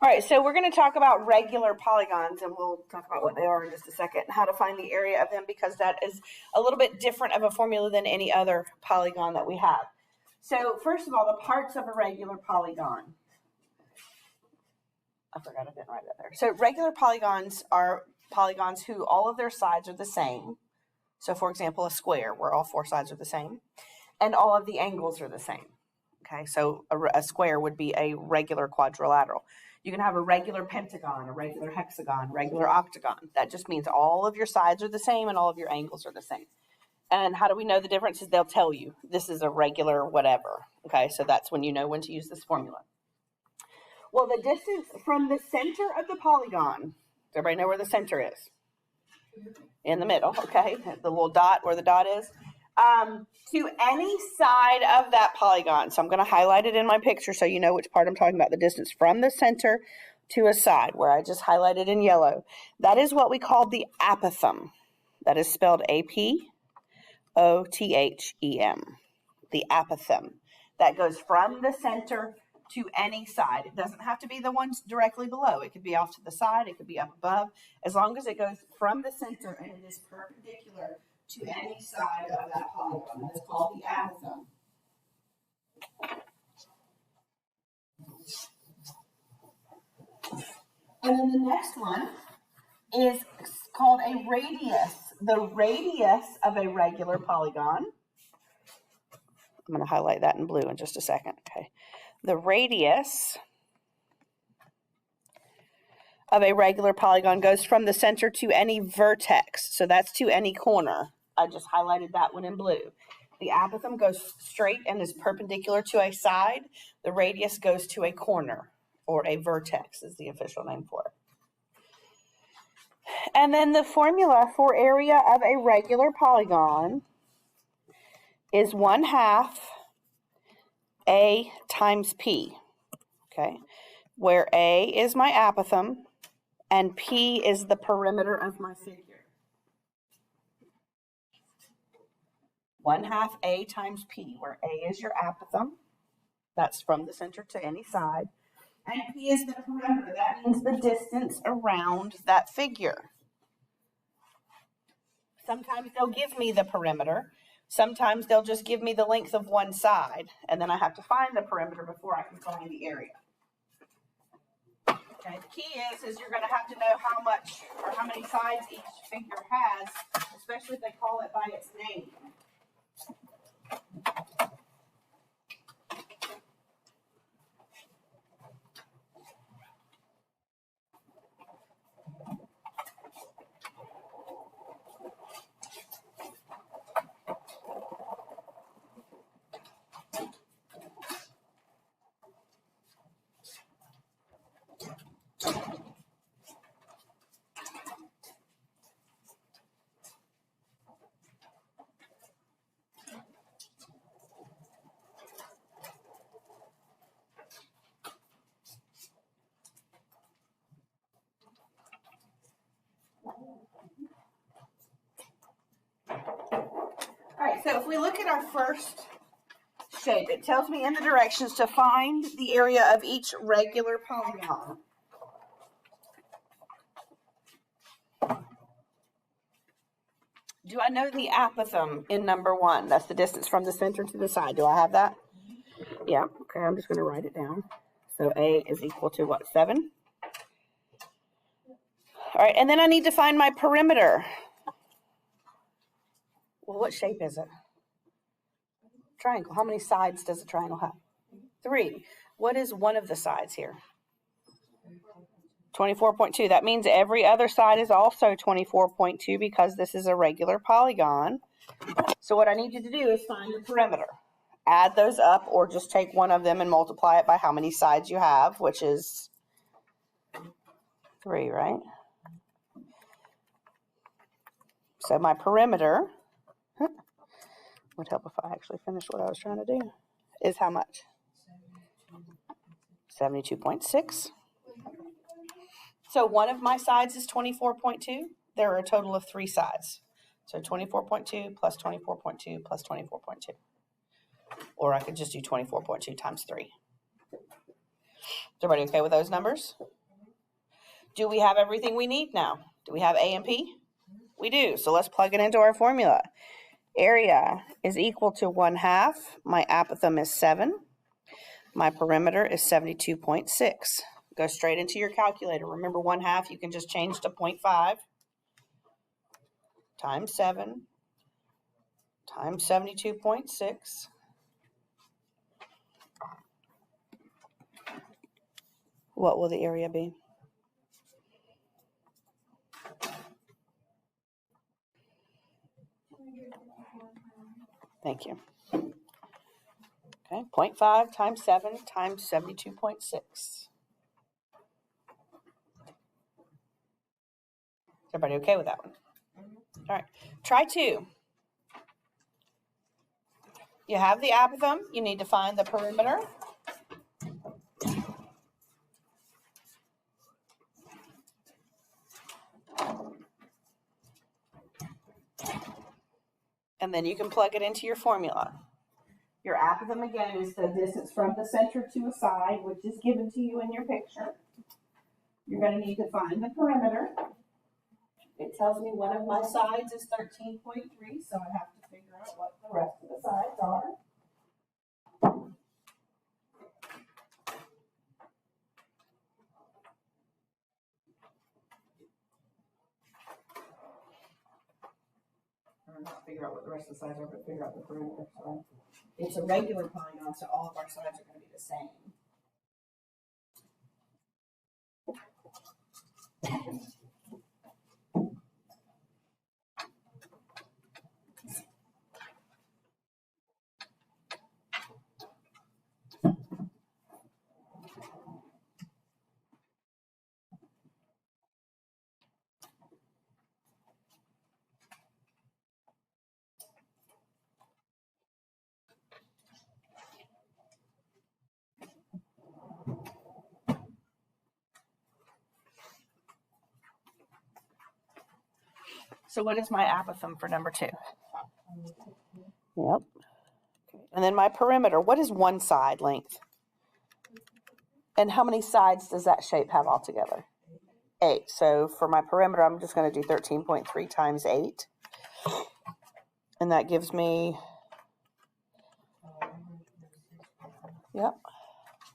All right, so we're going to talk about regular polygons, and we'll talk about what they are in just a second, how to find the area of them, because that is a little bit different of a formula than any other polygon that we have. So first of all, the parts of a regular polygon. I forgot I didn't write that there. So regular polygons are polygons who all of their sides are the same. So for example, a square where all four sides are the same, and all of the angles are the same. Okay, so a square would be a regular quadrilateral. You can have a regular pentagon, a regular hexagon, regular octagon. That just means all of your sides are the same and all of your angles are the same. And how do we know the differences? They'll tell you this is a regular whatever. Okay, so that's when you know when to use this formula. Well, the distance from the center of the polygon, does everybody know where the center is? In the middle, okay, the little dot where the dot is. To any side of that polygon. So I'm going to highlight it in my picture so you know which part I'm talking about. The distance from the center to a side, where I just highlighted in yellow. That is what we call the apothem. That is spelled A-P-O-T-H-E-M. The apothem. That goes from the center to any side. It doesn't have to be the ones directly below. It could be off to the side. It could be up above. As long as it goes from the center and it is perpendicular to any side of that polygon. That is called the apothem. And then the next one is called a radius. The radius of a regular polygon. I'm going to highlight that in blue in just a second. Okay. The radius of a regular polygon goes from the center to any vertex. So that's to any corner. I just highlighted that one in blue. The apothem goes straight and is perpendicular to a side. The radius goes to a corner, or a vertex is the official name for it. And then the formula for area of a regular polygon is 1/2 A times P, okay, where A is my apothem and P is the perimeter of my figure. 1/2 A times P, where A is your apothem, that's from the center to any side, and P is the perimeter, that means the distance around that figure. Sometimes they'll give me the perimeter. Sometimes they'll just give me the length of one side, and then I have to find the perimeter before I can find the area. Okay, the key is you're going to have to know how much or how many sides each figure has, especially if they call it by its name. Alright, so if we look at our first shape, it tells me in the directions to find the area of each regular polygon. Do I know the apothem in number 1? That's the distance from the center to the side. Do I have that? Yeah, okay, I'm just going to write it down. So A is equal to what, 7? Alright, and then I need to find my perimeter. Well, what shape is it? Triangle. How many sides does a triangle have? 3. What is one of the sides here? 24.2. That means every other side is also 24.2 because this is a regular polygon. So what I need you to do is find the perimeter. Add those up, or just take one of them and multiply it by how many sides you have, which is 3, right? So my perimeter, would help if I actually finished what I was trying to do, is how much? 72.6. So one of my sides is 24.2. There are a total of 3 sides. So 24.2 plus 24.2 plus 24.2. Or I could just do 24.2 times 3. everybody okay with those numbers? Do we have everything we need now? Do we have A and P? We do. So let's plug it into our formula. Area is equal to 1/2. My apothem is 7. My perimeter is 72.6. Go straight into your calculator. Remember 1/2, you can just change to 0.5 times 7 times 72.6. What will the area be? Thank you. Okay, 0.5 times 7 times 72.6. Everybody okay with that one? All right, try 2. You have the apothem. You need to find the perimeter. And then you can plug it into your formula. Your apothem, again, is the distance from the center to a side, which is given to you in your picture. You're going to need to find the perimeter. It tells me one of my sides is 13.3, so I have to figure out what the rest of the sides are. Or not figure out what the rest of the sides are, but figure out the perimeter. So it's a regular polygon, so all of our sides are going to be the same. So what is my apothem for number 2? Yep. And then my perimeter, what is one side length? And how many sides does that shape have altogether? 8. So for my perimeter, I'm just going to do 13.3 times 8. And that gives me, yep.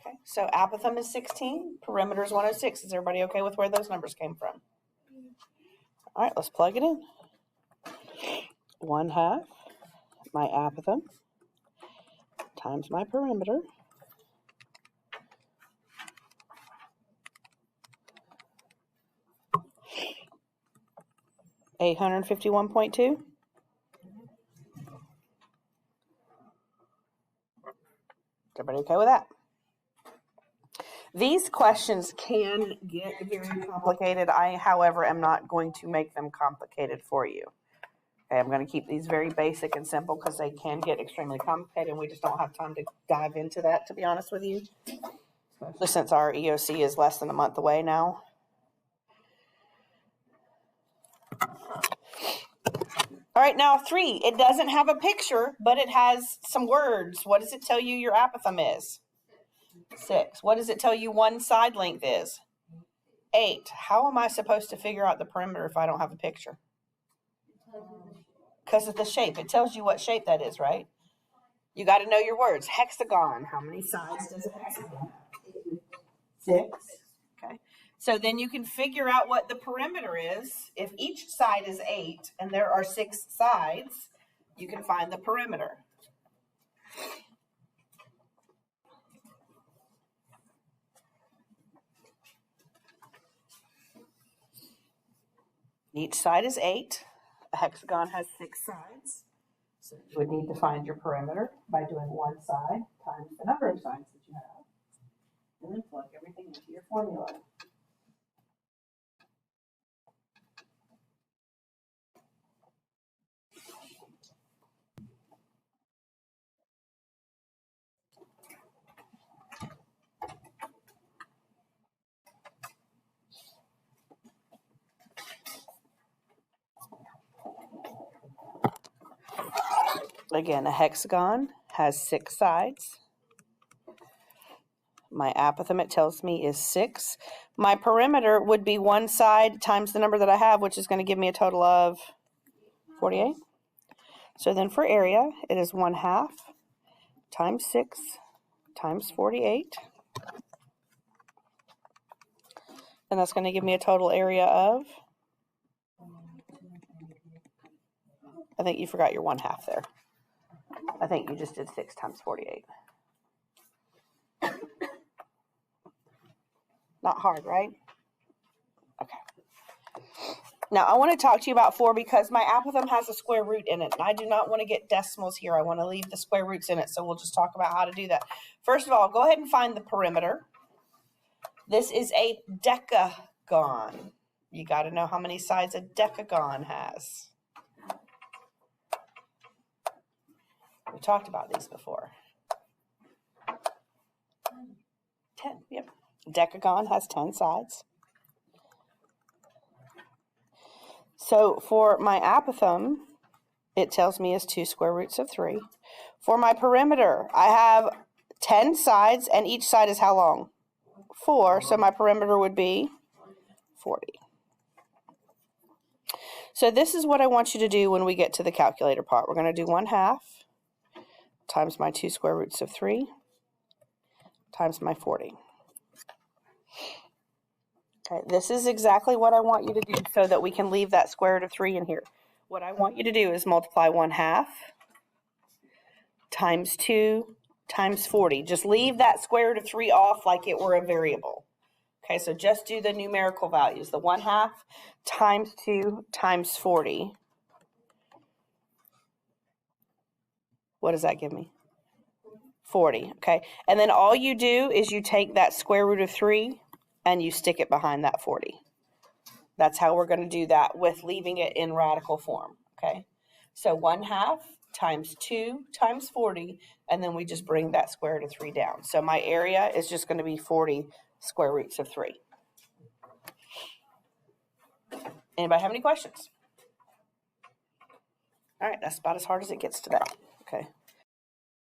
Okay, so apothem is 16, perimeter is 106. Is everybody okay with where those numbers came from? All right, let's plug it in. 1/2 my apothem times my perimeter. $851.2. Everybody okay with that? These questions can get very complicated. I, however, am not going to make them complicated for you. Okay, I'm going to keep these very basic and simple because they can get extremely complicated and we just don't have time to dive into that, to be honest with you. Especially since our EOC is less than a month away now. All right, now 3. It doesn't have a picture, but it has some words. What does it tell you your apothem is? 6. What does it tell you one side length is? 8. How am I supposed to figure out the perimeter if I don't have a picture? Because of the shape. It tells you what shape that is, right? You got to know your words. Hexagon. How many sides does a hexagon have? 6. Okay. So then you can figure out what the perimeter is. If each side is 8 and there are 6 sides, you can find the perimeter. Each side is 8. A hexagon has 6 sides. So you would need to find your perimeter by doing one side times the number of sides that you have. And then plug everything into your formula. Again, a hexagon has 6 sides. My apothem, it tells me, is 6. My perimeter would be one side times the number that I have, which is going to give me a total of 48. So then for area, it is 1/2 times 6 times 48. And that's going to give me a total area of, I think you forgot your 1/2 there. I think you just did 6 times 48. Not hard, right? Okay. Now, I want to talk to you about 4 because my apothem has a square root in it, and I do not want to get decimals here. I want to leave the square roots in it, so we'll just talk about how to do that. First of all, go ahead and find the perimeter. This is a decagon. You got to know how many sides a decagon has. We talked about these before. 10, yep. Decagon has 10 sides. So for my apothem, it tells me is 2 square roots of 3. For my perimeter, I have 10 sides, and each side is how long? 4, so my perimeter would be 40. So this is what I want you to do when we get to the calculator part. We're going to do 1/2 times my 2 square roots of 3 times my 40. Okay, this is exactly what I want you to do so that we can leave that square root of 3 in here. What I want you to do is multiply 1/2 times 2 times 40. Just leave that square root of 3 off like it were a variable. Okay, so just do the numerical values. The 1/2 times 2 times 40. What does that give me? 40, okay? And then all you do is you take that square root of 3 and you stick it behind that 40. That's how we're going to do that with leaving it in radical form, okay? So 1/2 times 2 times 40, and then we just bring that square root of 3 down. So my area is just going to be 40 square roots of 3. Anybody have any questions? All right, that's about as hard as it gets today, okay?